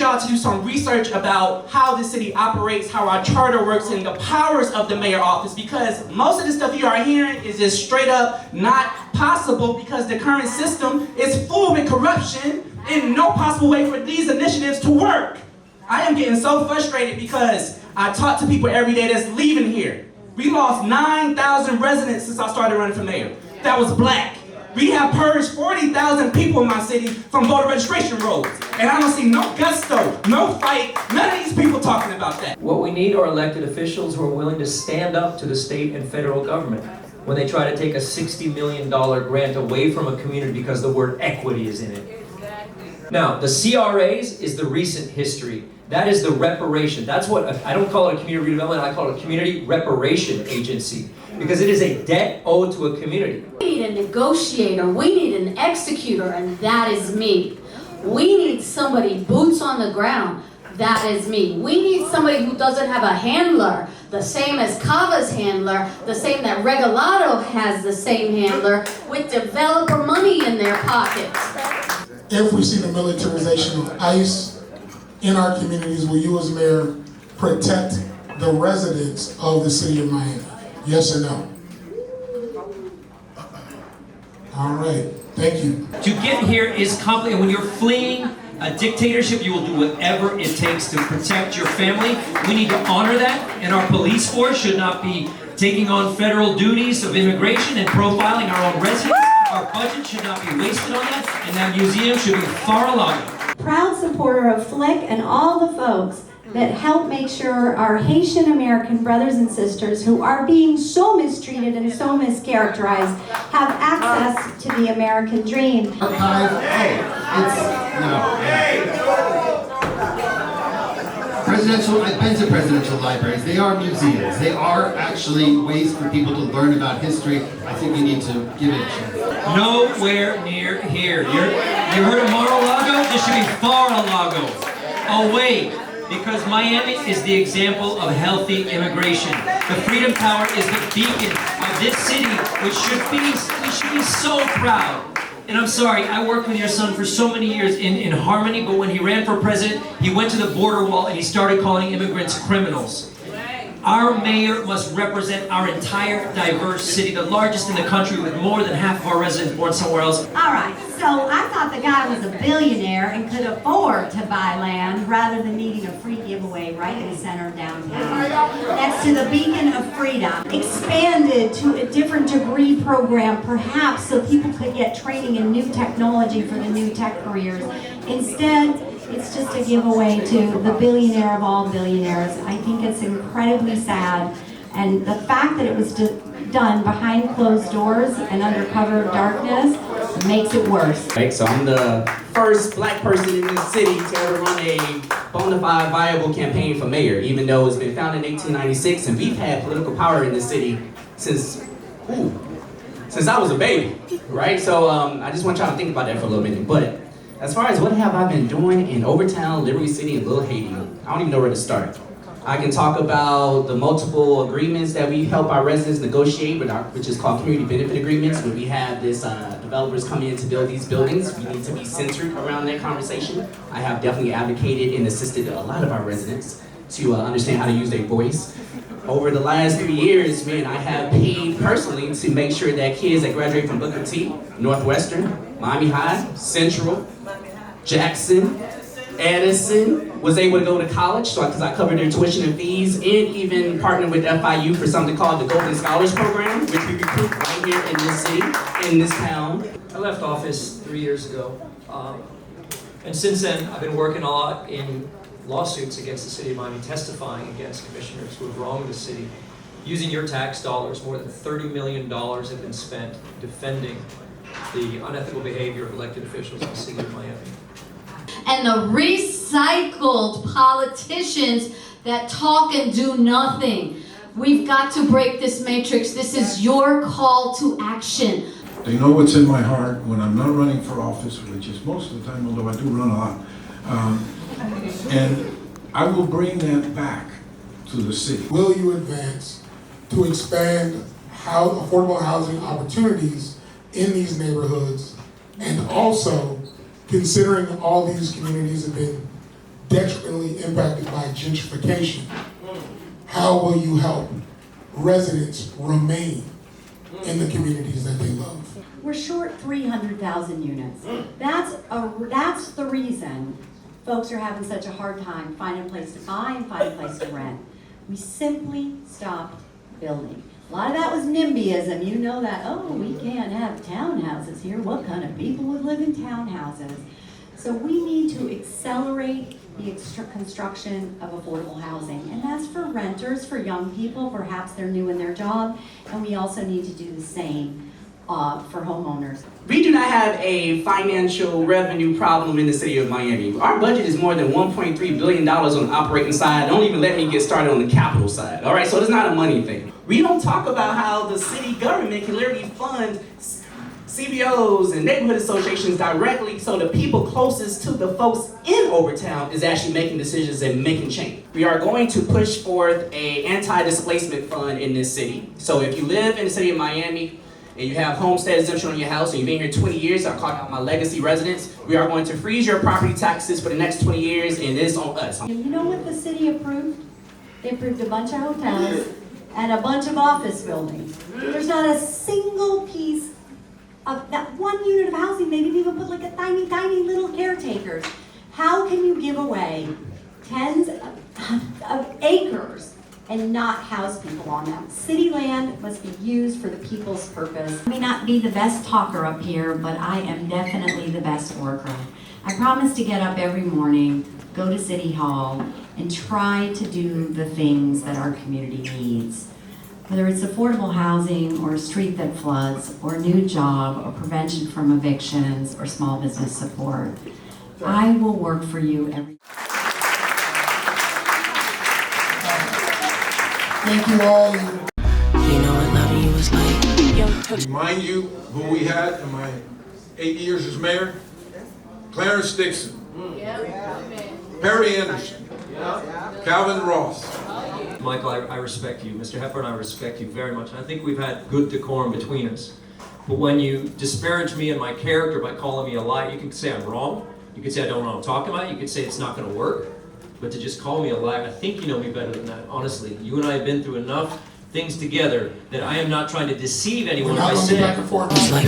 y'all to do some research about how the city operates, how our charter works, and the powers of the mayor office, because most of the stuff you are hearing is just straight up not possible because the current system is full with corruption and no possible way for these initiatives to work. I am getting so frustrated because I talk to people every day that's leaving here. We lost 9,000 residents since I started running for mayor. That was black. We have purged 40,000 people in my city from voter registration rolls. And I don't see no gusto, no fight, none of these people talking about that. What we need are elected officials who are willing to stand up to the state and federal government when they try to take a $60 million grant away from a community because the word equity is in it. Now, the CRAs is the recent history. That is the reparation. That's what, I don't call it a community redevelopment, I call it a community reparation agency. Because it is a debt owed to a community. We need a negotiator, we need an executor, and that is me. We need somebody boots on the ground, that is me. We need somebody who doesn't have a handler, the same as Cava's handler, the same that Regalado has the same handler, with developer money in their pockets. If we see the militarization of ICE in our communities, will you as mayor protect the residents of the city of Miami? Yes or no? All right, thank you. To get here is complicated. When you're fleeing a dictatorship, you will do whatever it takes to protect your family. We need to honor that, and our police force should not be taking on federal duties of immigration and profiling our own residents. Our budget should not be wasted on that, and that museum should be Mar-a-Lago. Proud supporter of Flick and all the folks that help make sure our Haitian American brothers and sisters who are being so mistreated and so mischaracterized have access to the American dream. Archive, presidential, I've been to presidential libraries. They are museums. They are actually ways for people to learn about history. I think we need to give it a chance. Nowhere near here. You heard of Mar-a-Lago? This should be Far-a-Lago. Away. Because Miami is the example of healthy immigration. The Freedom Tower is the beacon of this city, which we should be so proud. And I'm sorry, I worked with your son for so many years in Harmony, but when he ran for president, he went to the border wall and he started calling immigrants criminals. Our mayor must represent our entire diverse city, the largest in the country with more than half of our residents born somewhere else. All right, so I thought the guy was a billionaire and could afford to buy land rather than needing a free giveaway right in the center of downtown, next to the Beacon of Freedom. Expanded to a different degree program, perhaps, so people could get training in new technology for the new tech careers. Instead, it's just a giveaway to the billionaire of all billionaires. I think it's incredibly sad, and the fact that it was done behind closed doors and under cover of darkness makes it worse. Right, so I'm the first black person in this city to ever run a bona fide viable campaign for mayor, even though it's been founded in 1896, and we've had political power in this city since I was a baby, right? So I just want y'all to think about that for a little minute. But as far as what have I been doing in Overtown, Liberty City, and Little Haiti, I don't even know where to start. I can talk about the multiple agreements that we help our residents negotiate, which is called community benefit agreements. When we have this developers come in to build these buildings, we need to be centered around that conversation. I have definitely advocated and assisted a lot of our residents to understand how to use their voice. Over the last 3 years, man, I have paid personally to make sure that kids that graduate from Booker T, Northwestern, Miami High, Central, Jackson, Edison was able to go to college, because I covered their tuition and fees, and even partnered with FIU for something called the Golden Scholars Program, which we recruit right here in this city, in this town. I left office 3 years ago, and since then I've been working a lot in lawsuits against the city of Miami, testifying against commissioners who have wronged the city. Using your tax dollars, more than $30 million have been spent defending the unethical behavior of elected officials in the city of Miami. And the recycled politicians that talk and do nothing. We've got to break this matrix. This is your call to action. They know what's in my heart when I'm not running for office, which is most of the time, although I do run a lot. And I will bring that back to the city. Will you advance to expand affordable housing opportunities in these neighborhoods, and also considering all these communities have been detrimentally impacted by gentrification, how will you help residents remain in the communities that they love? We're short 300,000 units. That's the reason folks are having such a hard time finding a place to buy and finding a place to rent. We simply stopped building. A lot of that was NIMBYism. You know that, oh, we can't have townhouses here. What kind of people would live in townhouses? So we need to accelerate the construction of affordable housing. And that's for renters, for young people, perhaps they're new in their job. And we also need to do the same for homeowners. We do not have a financial revenue problem in the city of Miami. Our budget is more than $1.3 billion on the operating side. Don't even let me get started on the capital side. All right, so it's not a money thing. We don't talk about how the city government can literally fund CBOs and neighborhood associations directly, so the people closest to the folks in Overtown is actually making decisions and making change. We are going to push forth an anti-displacement fund in this city. So if you live in the city of Miami, and you have homestead exemption on your house, and you've been here 20 years, I call out my legacy residents, we are going to freeze your property taxes for the next 20 years, and it's on us. You know what the city approved? They approved a bunch of hotels and a bunch of office buildings. There's not a single piece of that one unit of housing. They didn't even put like a tiny, tiny little caretakers. How can you give away tens of acres and not house people on them? City land must be used for the people's purpose. I may not be the best talker up here, but I am definitely the best worker. I promise to get up every morning, go to City Hall, and try to do the things that our community needs. Whether it's affordable housing, or a street that floods, or a new job, or prevention from evictions, or small business support. I will work for you every day. Thank you all. You know what loving you was like. Remind you who we had in my 8 years as mayor? Clarence Dixon, Perry Anderson, Calvin Ross. Michael, I respect you. Mr. Hepburn, I respect you very much. And I think we've had good decorum between us. But when you disparage me and my character by calling me a liar, you can say I'm wrong. You can say I don't know what I'm talking about. You can say it's not going to work. But to just call me a liar, I think you know me better than that. Honestly, you and I have been through enough things together that I am not trying to deceive anyone by saying. It's like